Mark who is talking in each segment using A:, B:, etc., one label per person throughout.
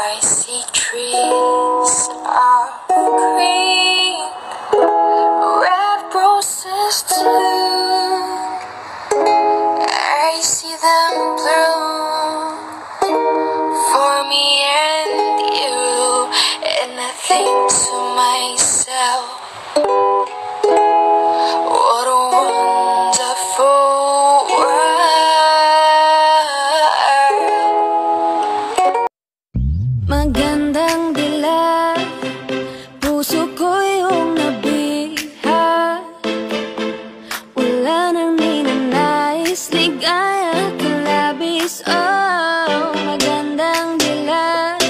A: I see trees of green, red roses too. I see them bloom for me and you, and I think to myself, what a wonderful world.
B: Magandang dilag, puso ko yung nabiha. Wala nang ninanais, ligaya kalabis. Oh, magandang dilag,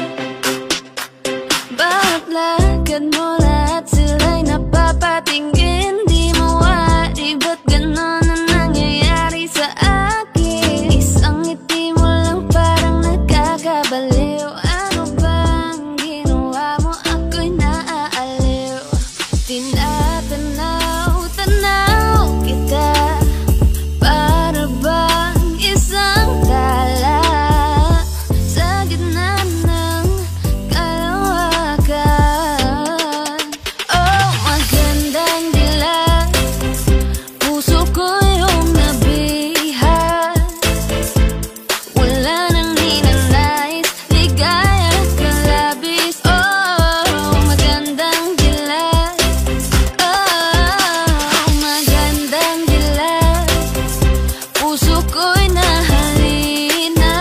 B: bawat lakad mo lahat sila'y napapatingin. Di mawari, ba't ganon ang nangyayari sa akin? Isang ngiti mo lang parang nagkakabaliw. Ano bang ginawa mo? Ako'y naaaliw. Tinatanaw-tanaw kita, para bang isang tala sa gitna ng kalawakan. Oh, magandang dilag, puso ko yung nabiha. Wala nang ninanais, ligaya kalabis. Oh, magandang dilag. Oh, magandang dilag, puso ko'y nahalina.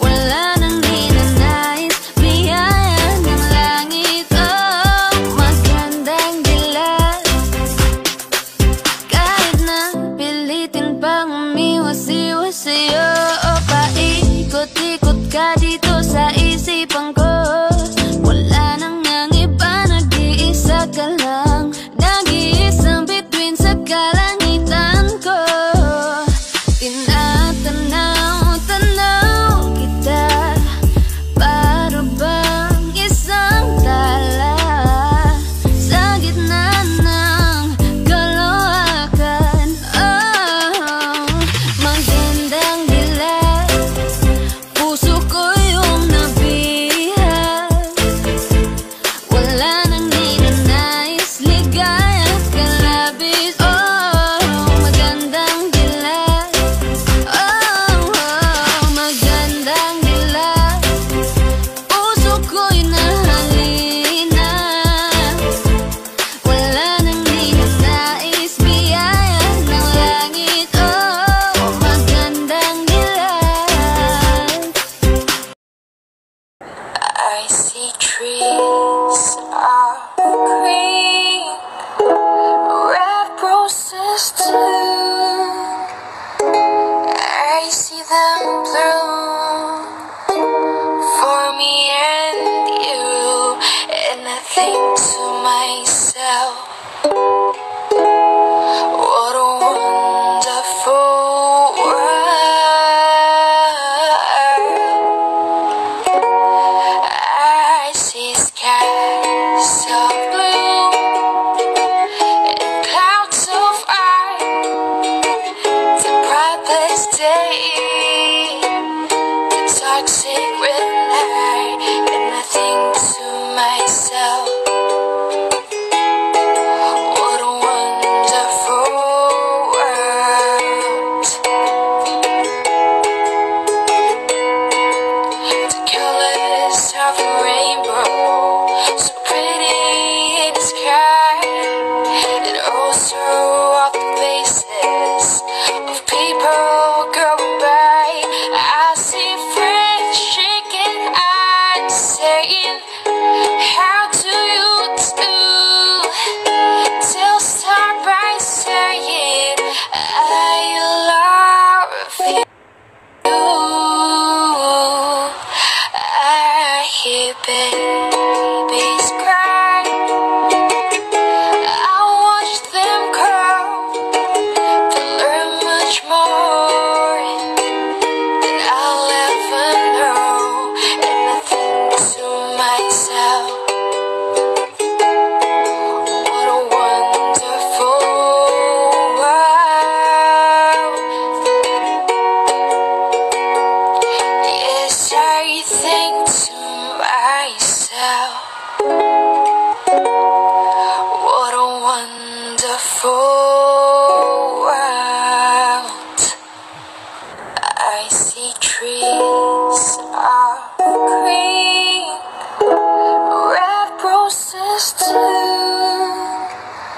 B: Wala nang ninanais, biyaya ng langit. Oh, magandang dilag, kahit na pilitin pang umiwas-iwas sa'yo. O paikot-ikot ka dito sa isipan ko. Wala nang ang iba, nag-iisa ka lang. Nag-iisang bituin sa kalangitan ko. Tinatanaw-tanaw kita, para bang isang tala sa gitna ng kalawakan. Oh, magandang dilag, puso ko yung nabiha. Wala nang ninanais, ligaya kalabis. Oh, magandang dilag. Oh, magandang dilag, puso ko'y nahalina. Wala nang ninanais, biyaya ng langit. Oh, magandang dilag.
A: I see trees of green, red roses too. I see them bloom for me and you, and I think to myself, what a wonderful world. I see skies of blue and clouds of white, the brightest day, the dark secret night, and I think to myself, what a wonderful world. The colors of a rainbow, so pretty in the sky, and also all the faces of people going by. I see friends shaking think to myself, what a wonderful world. I see trees of green, red roses too.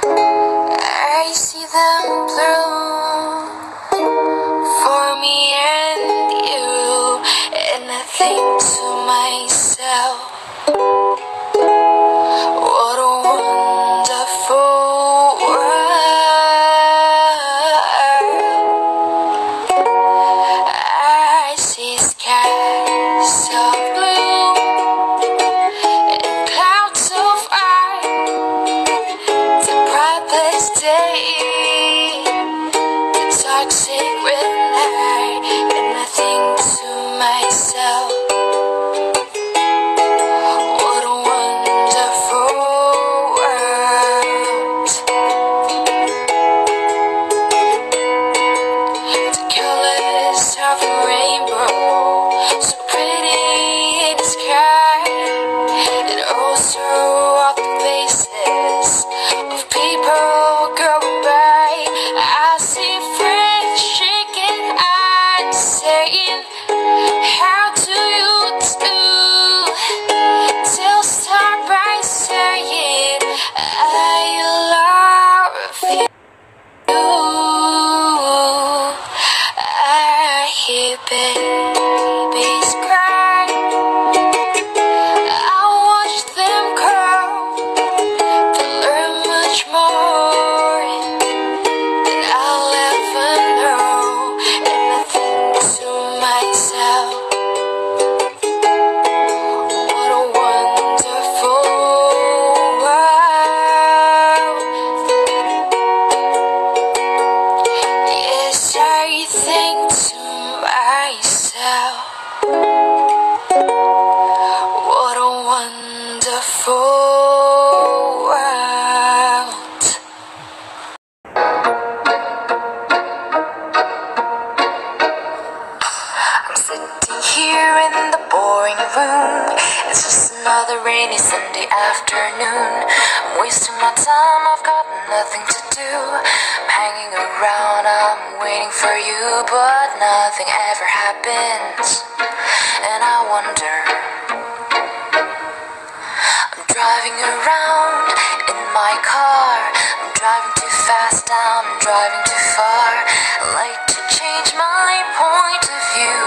A: I see them bloom for me and you, and I think to myself, what a wonderful world. I see skies of blue and clouds of ice, the brightest day, the dark sacred night, and I think to myself, what a wonderful world. The colors of a rainbow, so pretty in the sky, and also all the faces of people going by. I see friends shaking hands, saying, how do you do? Till start by saying, I love you. I hear babies cry, I watch them grow to learn much more than I'll ever know, and I think to myself, what a wonderful world. Yes, I think to myself, what a wonderful world. I'm sitting here in the boring room. It's just another rainy Sunday afternoon. I'm wasting my time, I've got nothing to do. I'm hanging around, I'm waiting for you, but nothing ever happens. And I wonder, I'm driving around in my car, I'm driving too fast, I'm driving too far. I like to change my point of view.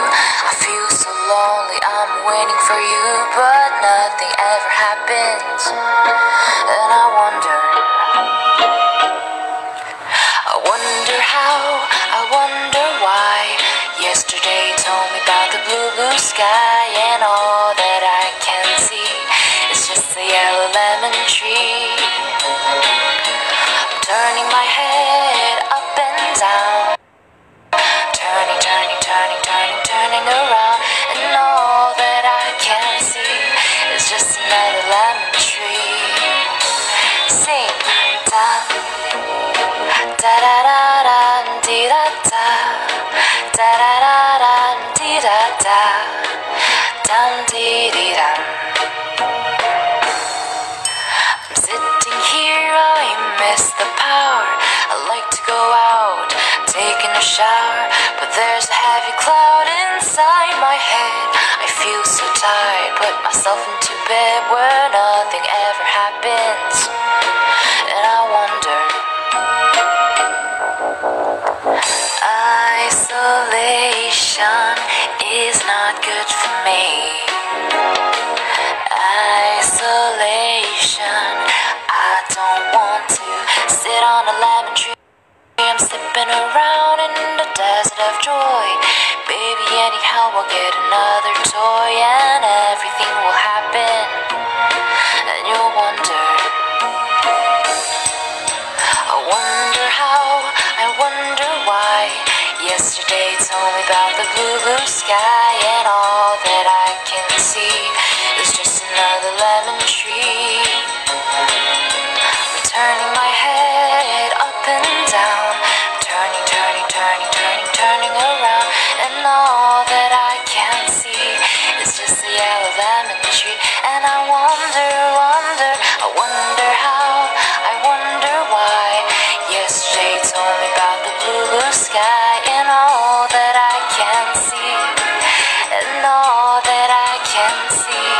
A: I feel so lonely, I'm waiting for you, but nothing ever happens. And I wonder how, I wonder why. Yesterday told me about the blue, blue sky, and all that I can see is just a yellow lemon tree. I'm turning my head up and down, turning, turning, turning, turning, turning around, and all that I can see is just another lemon tree. Sing, da, da da da da, dee da da, da da da da, dee da da, dum dee dee dum. I'm sitting here, I miss the power. I like to go out, taking a shower, but there's a heavy cloud inside my head. I feel so tired, put myself into bed where nothing ever happens. And I wonder, isolation is not good for me. Isolation, I don't want to sit on a lemon tree. I'm slipping around in the desert of joy. Baby, anyhow I'll get another toy, and everything will happen. And you'll wonder, I wonder how, I wonder why. Yesterday told me about the blue, blue sky, and all that I can see is just another lemon tree. I'm turning my head up and down, turning, turning, turning, turning, turning around, and all that I can see is just a tree. And I wonder, I wonder how, I wonder why. Yesterday told me about the blue, blue sky and all that I can see, and all that I can see,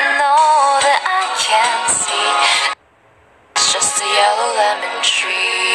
A: and all that I can see. It's just a yellow lemon tree.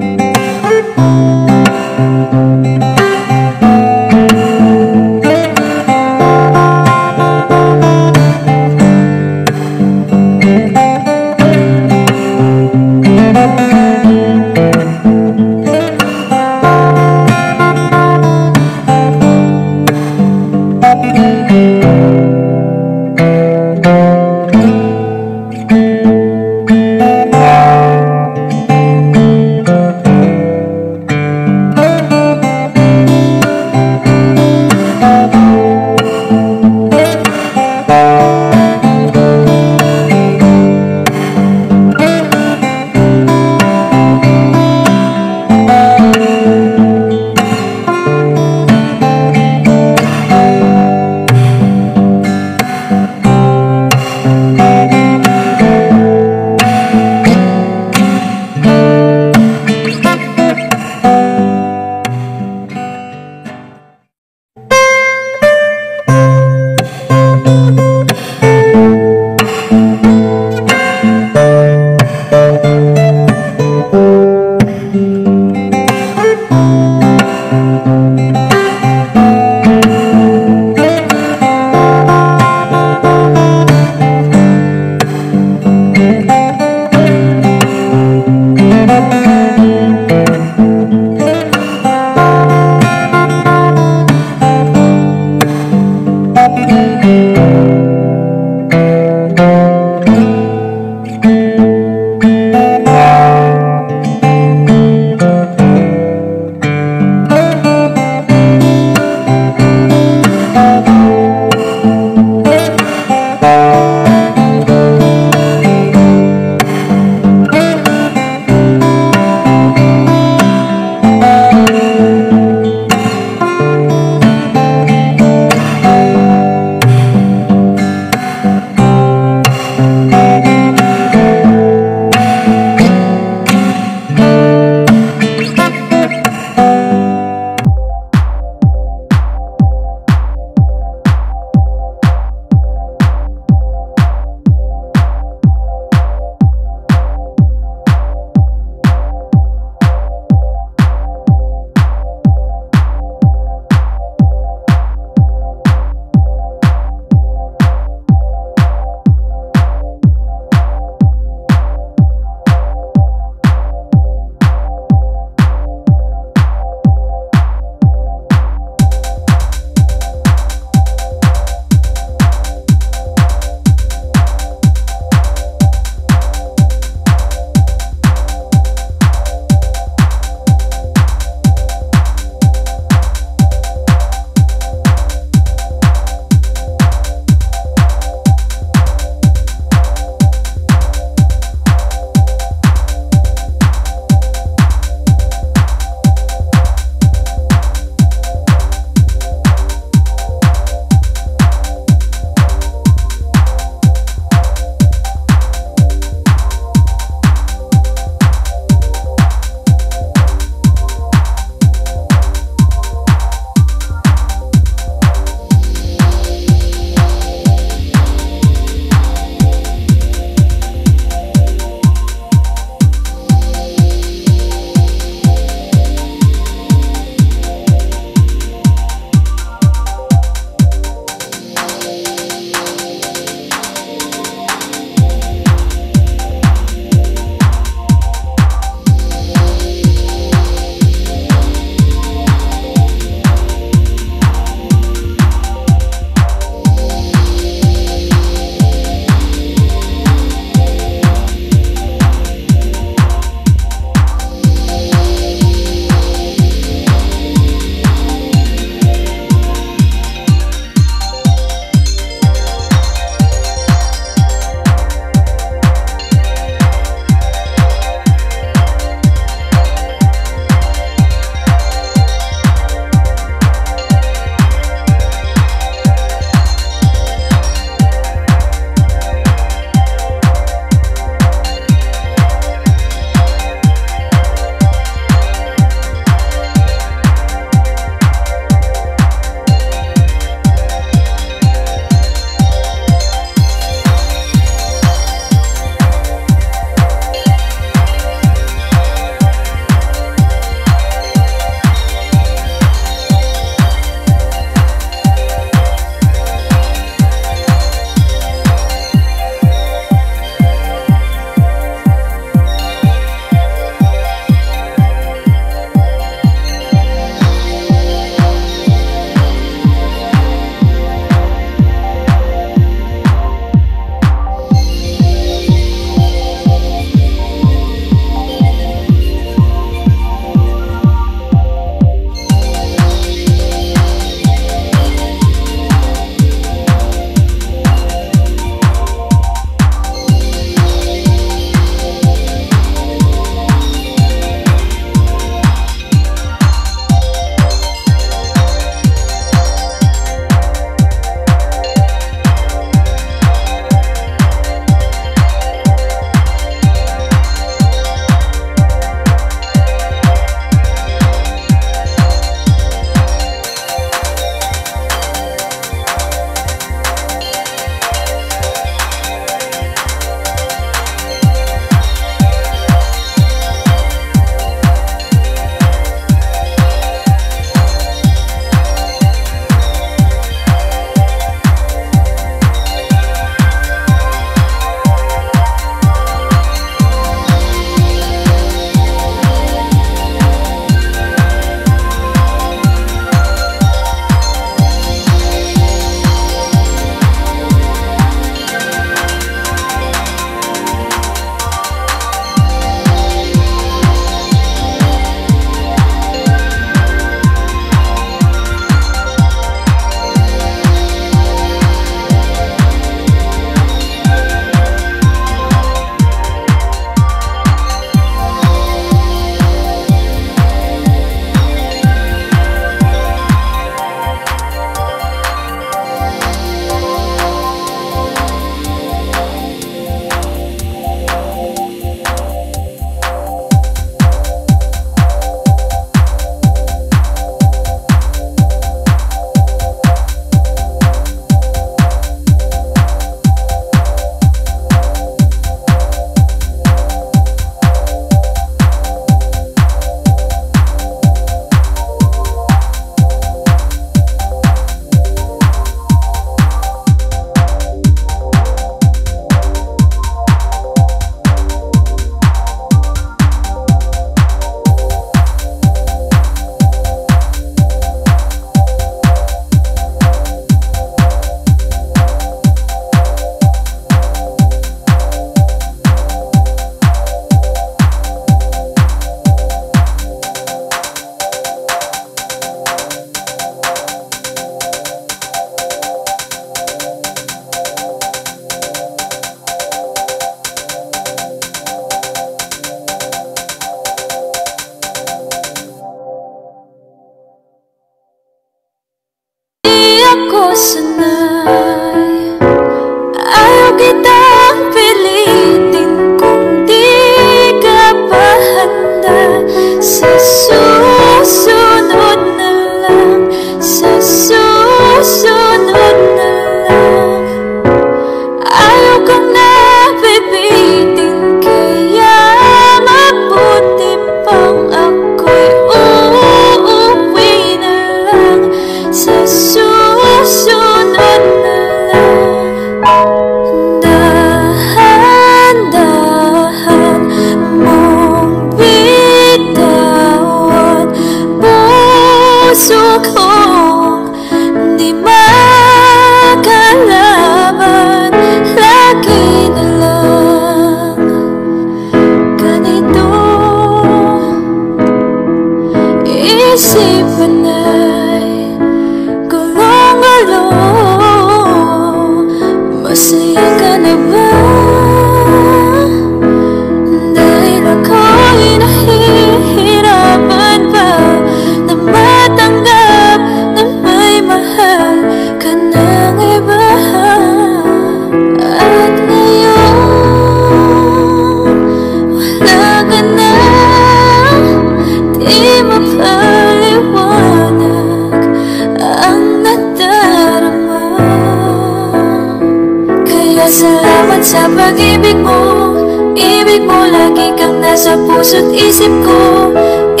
B: lagi kang nasa puso't isip ko at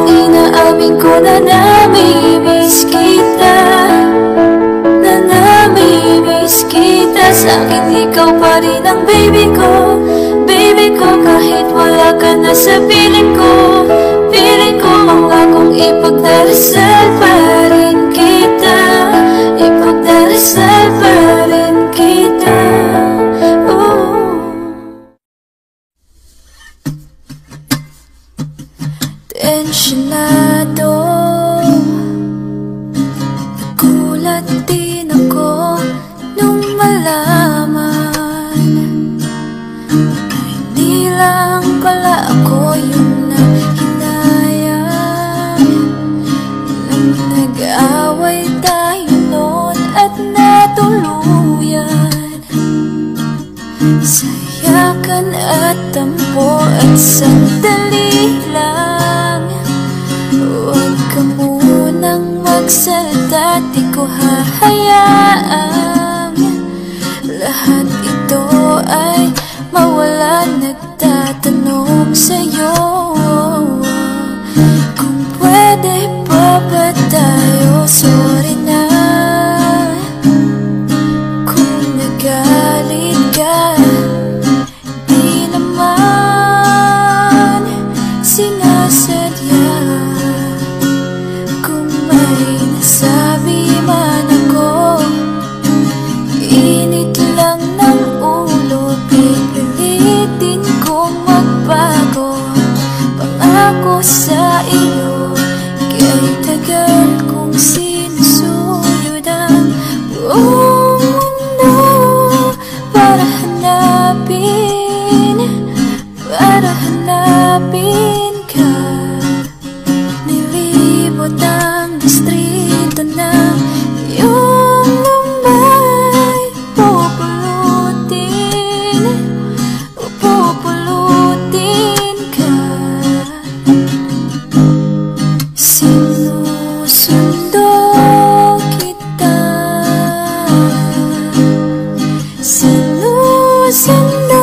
B: inaamin ko na namimiss kita, na namimiss kita. Sa'kin ikaw pa rin ang baby ko, kahit wala ka na sa piling ko mangakong ipagdarasal pa rin kita, ipagdarasal pa rin kita. Tensyonado, nagulat din ako nung malaman na hindi lang pala ako yung nanghinayang nung nag-away tayo noon at natuluyan. Sayakan at tampo at sandali lang, huwag ka munang magsalita, di ko hahayaang lahat ito ay mawala. Nagtatanong sa'yo kung pwede pa ba tayo. Sorry na kung nagalit ka, di naman sinasadya. Kung may nasabi man ako, init lang ng ulo, pipilitin kong magbago. Pangako sa iyo, kay tagal kong sinusuyod ang buong mundo para hanapin ka. Nilibot ang distrito na iyong lumbay, pupulutin ka. Sinusundo kita, sinusundo.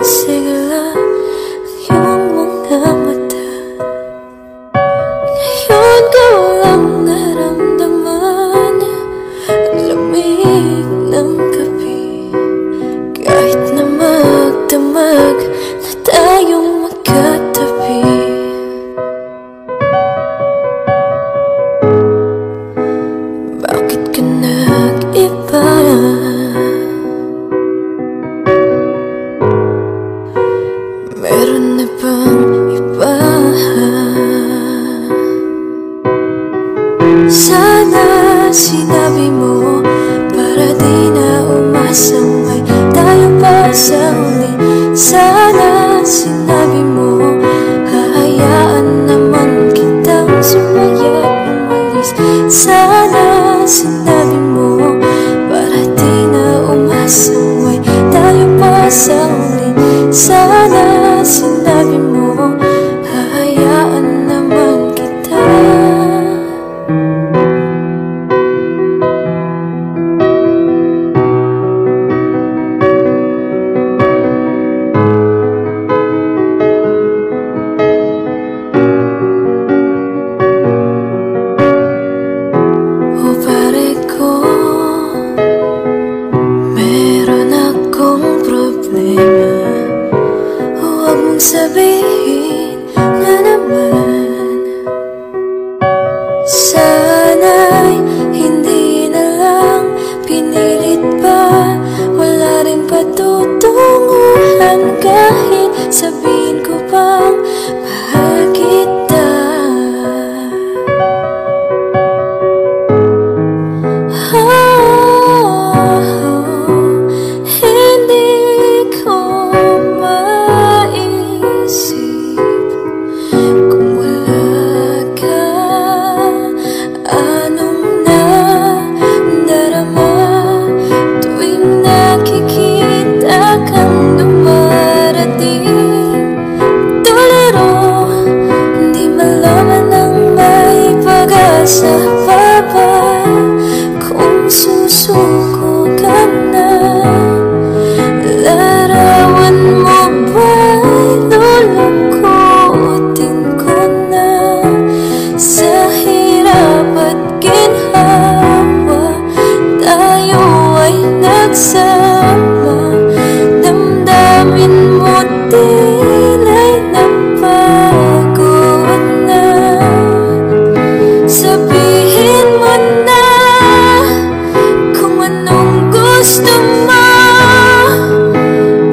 B: sigla ang iyong mga mata. Ngayon ko lang naramdaman ang lamig ng gabi. Kahit na magdamag na tayong magkatabi, bakit ka nag-iba? Meron na bang iba? Sana sinabi mo para di na umasang may tayo pa sa uli. Sana sinabi mo hahayaan naman kitang sumaya't umalis. Sana sinabi mo para di na umasang may tayo pa sa uli. Sana sinabi mo hahayaan naman kita. O pare ko, meron akong problema. Huwag mong sabihin na naman. Sana'y hindi na lang pinilit pa. Wala rin patutunguhan kahit sabihin ko pang mahal kita. Hindi ko maisip kung wala ka. Anong nadarama tuwing nakikita kang dumarating? Tuliro, di malaman ang may pag-asa pa ba kung susuko ka na? Larawan mo ba'y lulukutin ko na? Sa hirap at ginhawa tayo ay nagsama. Damdamin mo tila'y nabago na. Sabihin mo na kung anong gusto mo,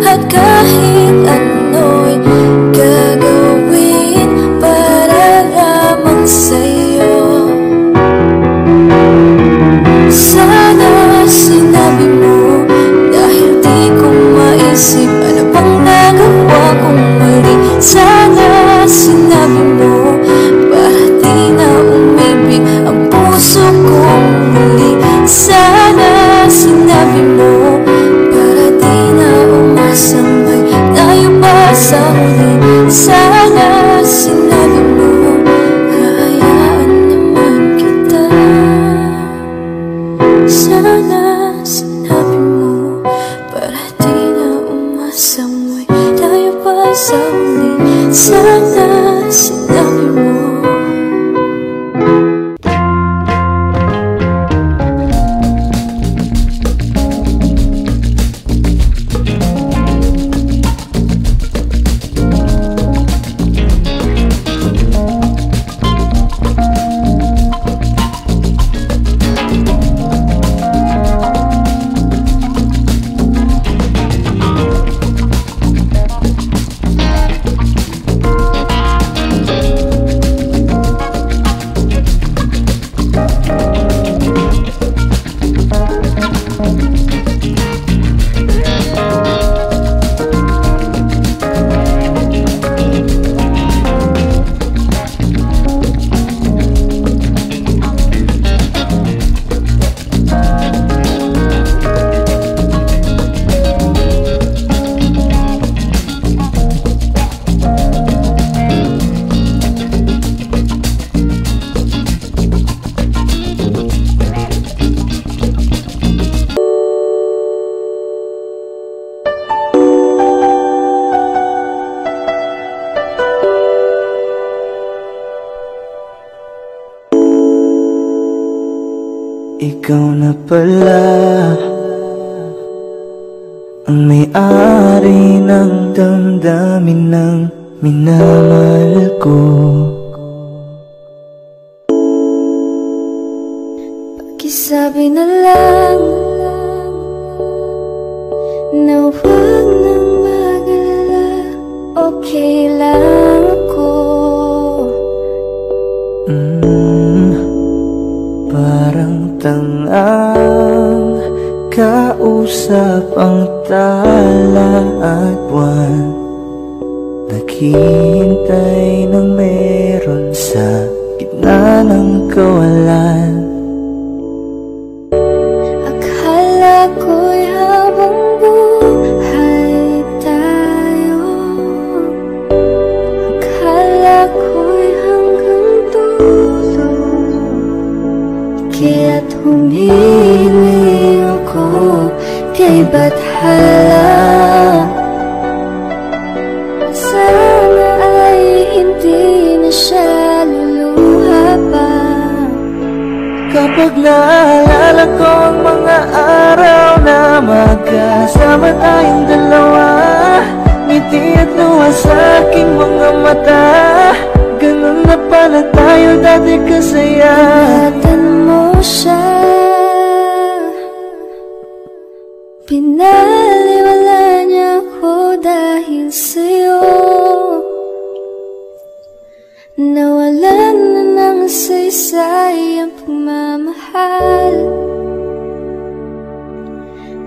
B: at kahit ano'y gagawin para lamang sa'yo. Sana sinabi mo dahil di ko maisip ano bang nagawa kong mali. Sana sinabi mo para di na umibig ang puso kong muli. Sana sinabi mo para di na umasang may tayo pa sa huli. Sana sinabi mo hahayaan naman kita. Sana sinabi mo para di na umasang may tayo pa sa huli. Sana sinabi mo.
C: ikaw na pala ang may-ari ng damdamin ng minamahal ko.
B: Pakisabi na lang na huwag nang mag-alala, okay lang ako.
C: Parang tangang kausap ang tala at buwan, naghihintay ng meron sa gitna ng kawalan.
B: Akala ko'y habang buhay tayo, akala ko'y hanggang dulo, kaya't humingi ako kay Bathala. Sana ay hindi na siya luluha pa.
C: Kapag naalala ko ang mga araw na magkasama tayong dalawa, ngiti at luha sa aking mga mata, ganun na pala tayo dati kasaya.
B: Ingatan mo siya, pinaliwala niya ako dahil sa'yo. Nawalan na ng saysay ang pagmamahal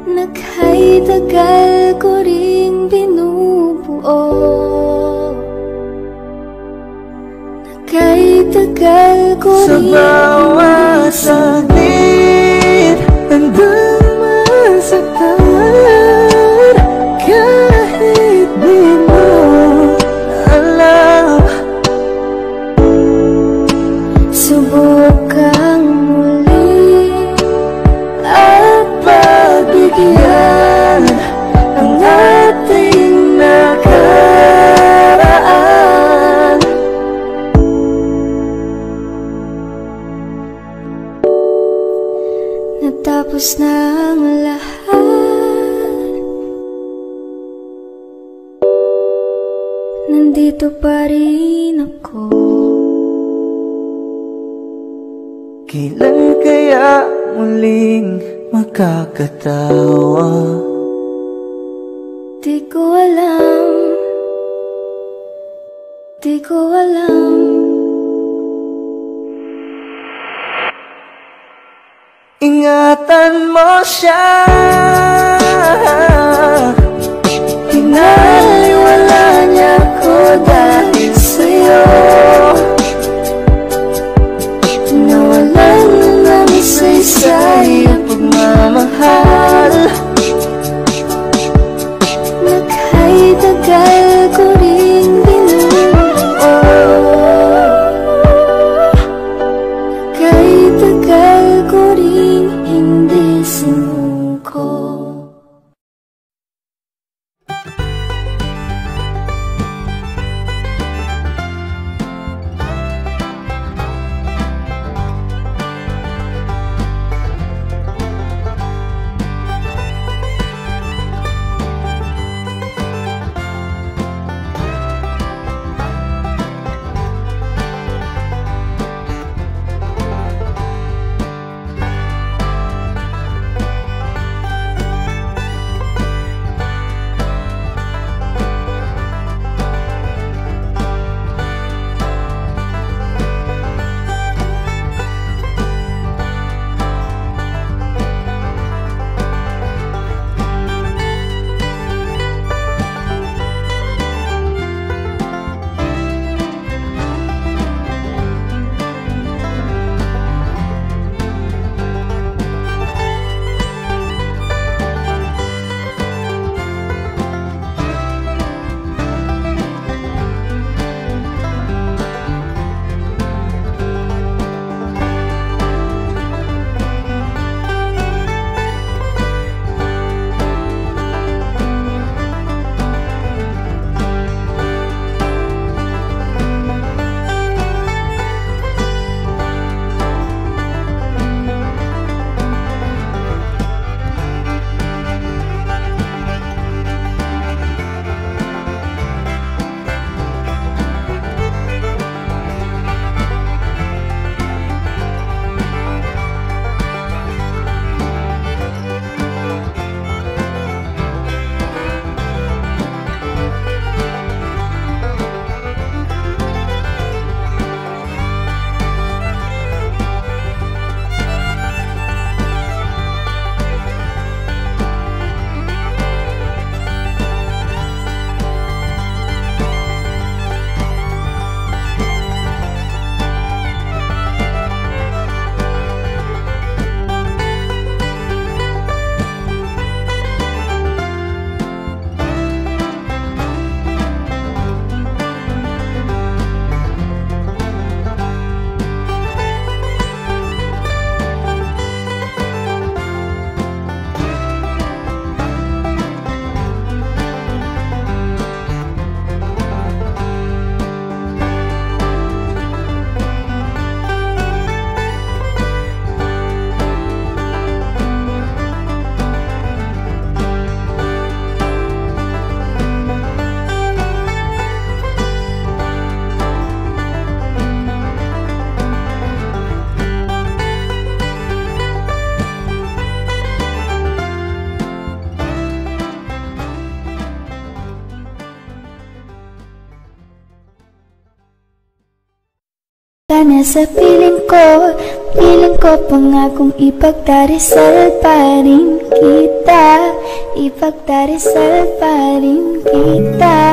B: na kahit tagal ko ring binubuo, na kahit tagal ko
C: Sa
B: ring
C: bawat saglit handang masaktan, kahit di mo alam.
B: Subukang muli at pagbigyan ang ating nakaraan. Natapos na ang lahat, nandito pa rin ako.
C: Kailan kaya muling makakatawa?
B: Di ko alam, di ko alam.
C: Ingatan mo siya,
B: Pinaliwala niya ako dahil sa'yo. Nawalan na ng saysay ang pagmamahal na kahit tagal ko ring binubuo, kahit tagal ko ring hindi sinuko. Ka na sa piling ko pangakong ipagdarasal pa rin kita, ipagdarasal pa rin kita.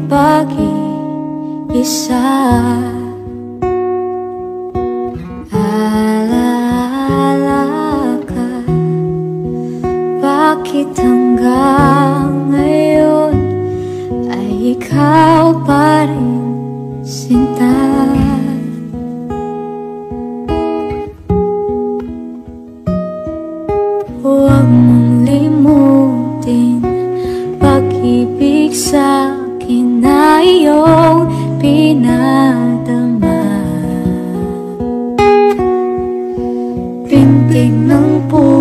D: Pag-iisa, alaala ka. Bakit hanggang ngayon ay ikaw pa rin, sinta? Huwag mong limutin pag-ibig sa akin na iyong pinadama. Pintig ng puso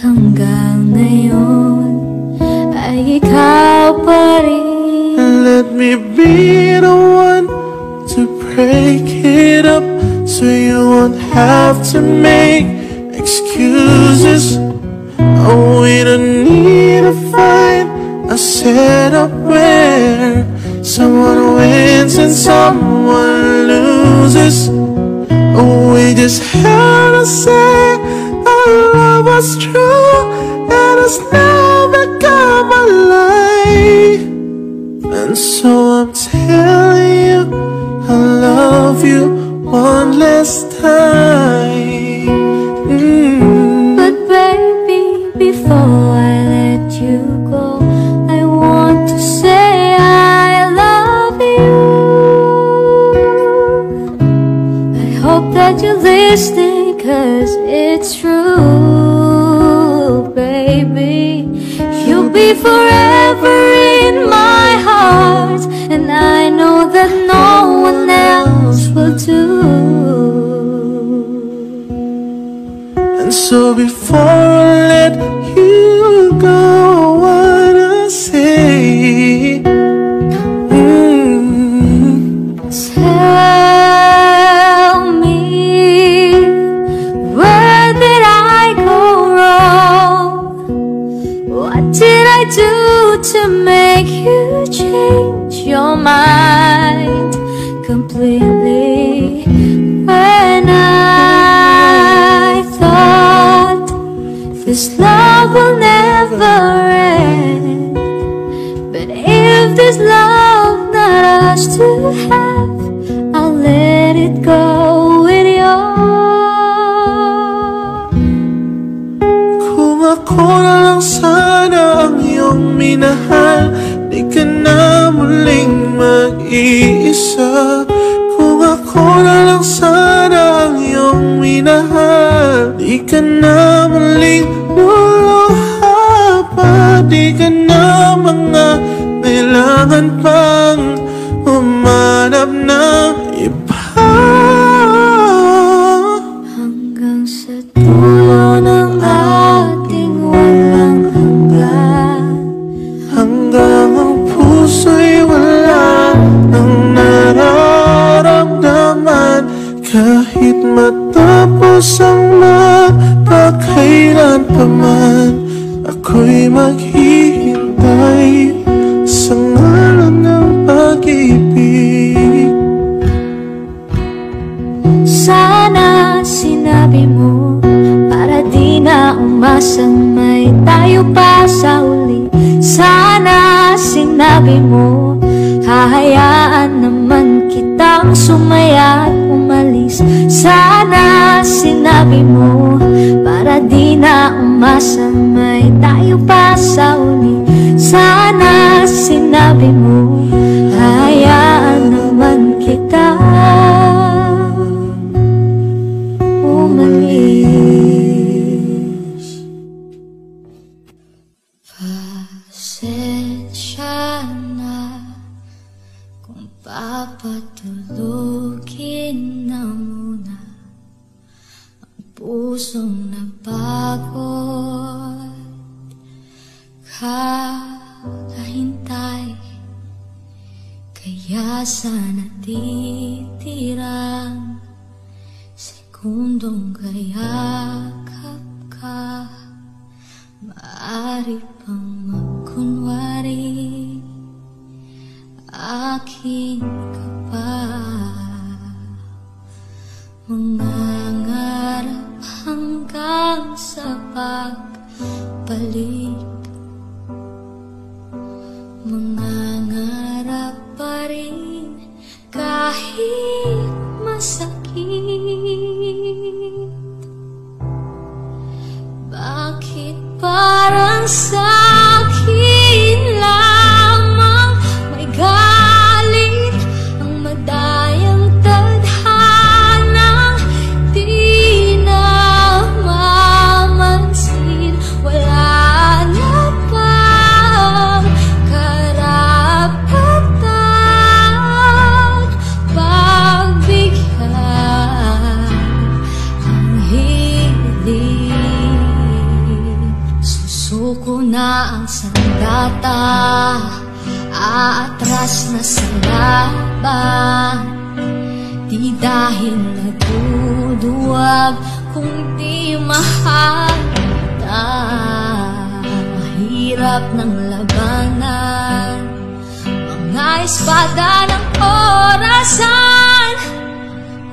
D: hanggang ngayon ay ikaw pa rin.
E: Let me be the one to break it up, so you won't have to make excuses. Oh, we don't need to find a setup where someone wins and someone loses. Oh, we just had to say our love was true, and it's now become a lie. And so I'm telling you, I love you one last time.
D: But baby, before I let you go, I want to say I love you. I hope that you're listening, 'cause it's true, baby. You'll be forever in my heart, and I know that no one else will do.
E: And so before I let you go, I wanna say,
D: tell me, where did I go wrong? What did I do to make you change your mind completely? When I thought this love will never end, but if this love not ours to have, I'll let it go with you.
E: kung ako na lang sana ang iyong minahal, di ka na muling mag-iisa. Kung ako na lang sana ang iyong minahal, di ka na muling luluha pa. Di ka na mga kailangan pang umanap ng iba.
D: Hanggang sa dulo ng ating walang hanggan,
E: Hanggang ang puso'y wala nang nararamdaman. Kahit matapos ang magpakailan pa man, ako'y maghihintay sa ngalan ng pag-ibig.
D: sana sinabi mo, para di na umasang may tayo pa sa uli. Sana sinabi mo, hahayaan naman kitang sumaya at umalis. Sana sinabi mo, para di na umasang may tayo pa sa uli. Sana sinabi mo, hahayaan naman kita umalis. Pasensya na kung papatulugin na muna ang pusong napagod. Kahintay, kaya sa natitirang sekundong kayakap ka, maaari pang magkunwari akin ka pa. Mangangarap hanggang sa pagbalik, mangangarap pa rin kahit masakit. Bakit parang sa'kin lamang may galit ang madayang tadhanang di na mamansin? Wala na bang karapatan pagbigyan ang hiling? Suko na ang sandata, aatras na sa laban. Di dahil naduduwag, kundi mahalaga. Mahirap ng labanan, mga espada ng orasan.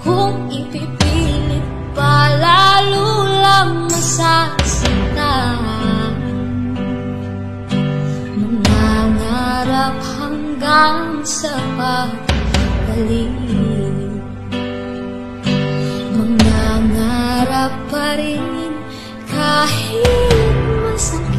D: Kung ipipilit pa, lalo lang masasaktan. Mangangarap hanggang sa pagkalit, mangangarap pa rin kahit masakit.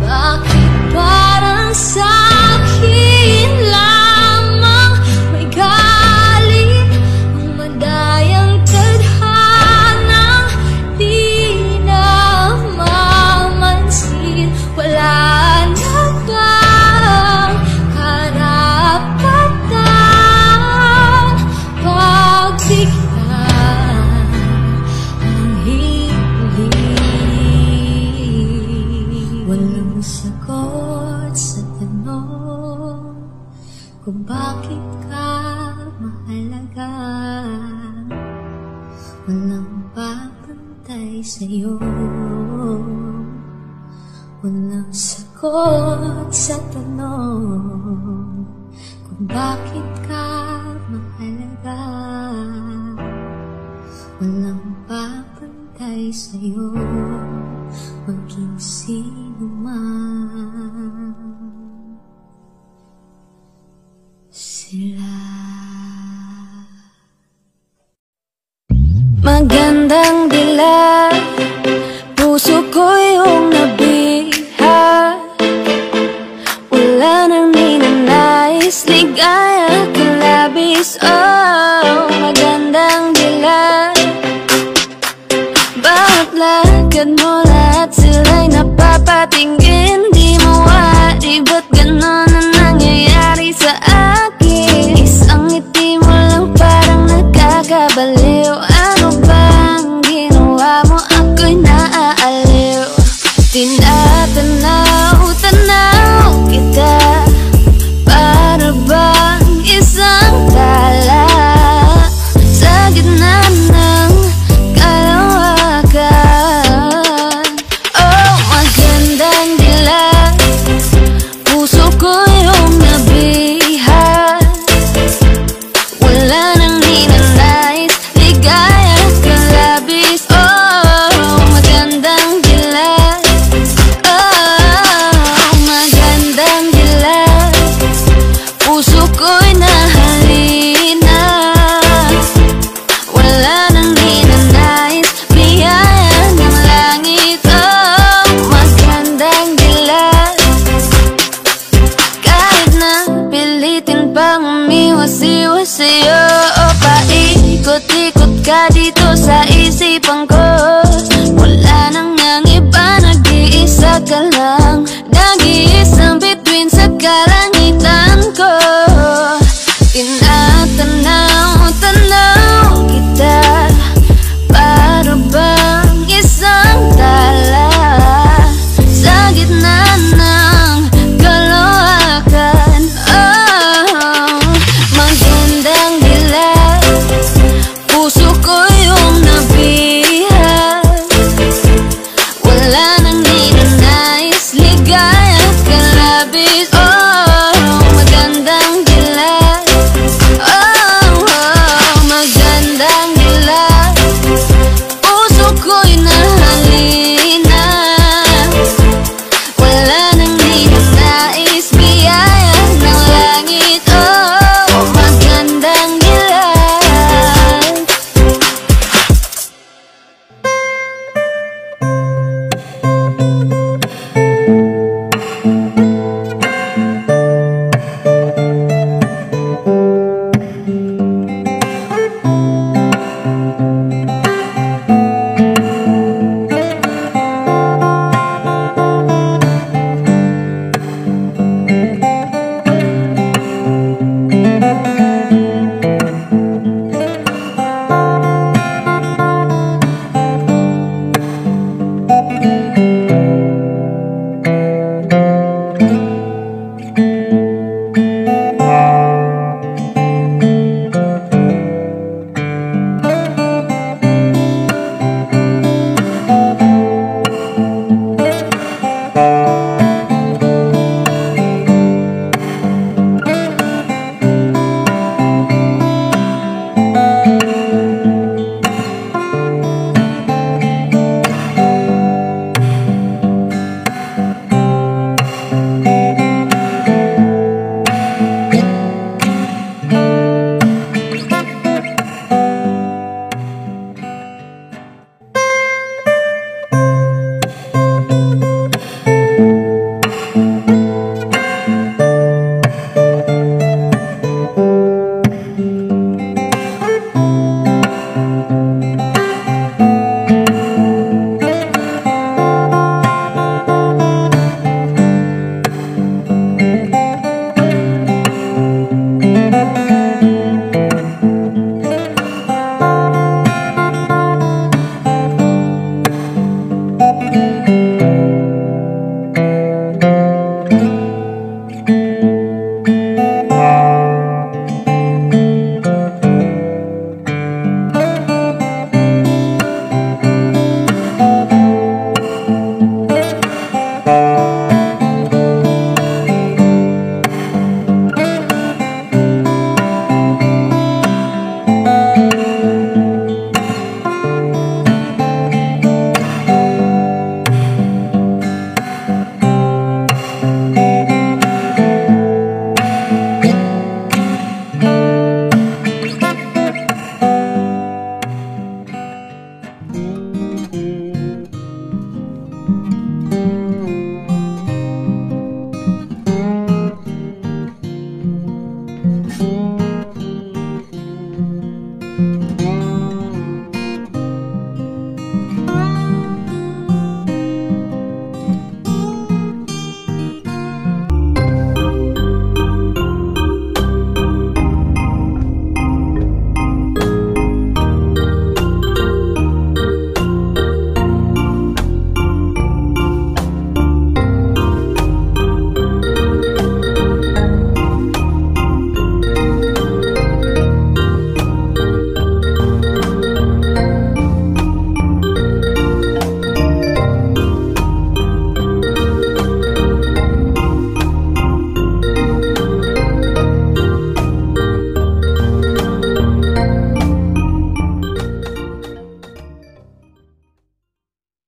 D: Bakit parang sa'kin lamang may galit, ang madayang tadhanang di na mamansin? Wala na bang karapatan pagbigyan ang hiling? Walang sagot sa tanong kung bakit ka mahalaga. Walang papantay sa'yo. Walang sagot sa tanong kung bakit ka mahalaga. Walang papantay sa'yo, maging sino man sila.
B: Magandang dilag, puso ko yung nabiha. Wala nang ninanais, ligaya ka labis. Oh, magandang dilag, bawat lakad mo lahat sila'y napapatingin. Di mawari, ba't ganon ang nangyayari sa akin? Isang ngiti mo lang parang nagkakabaliw. Ano bang ginawa mo? Ako'y naaaliw. Tindahan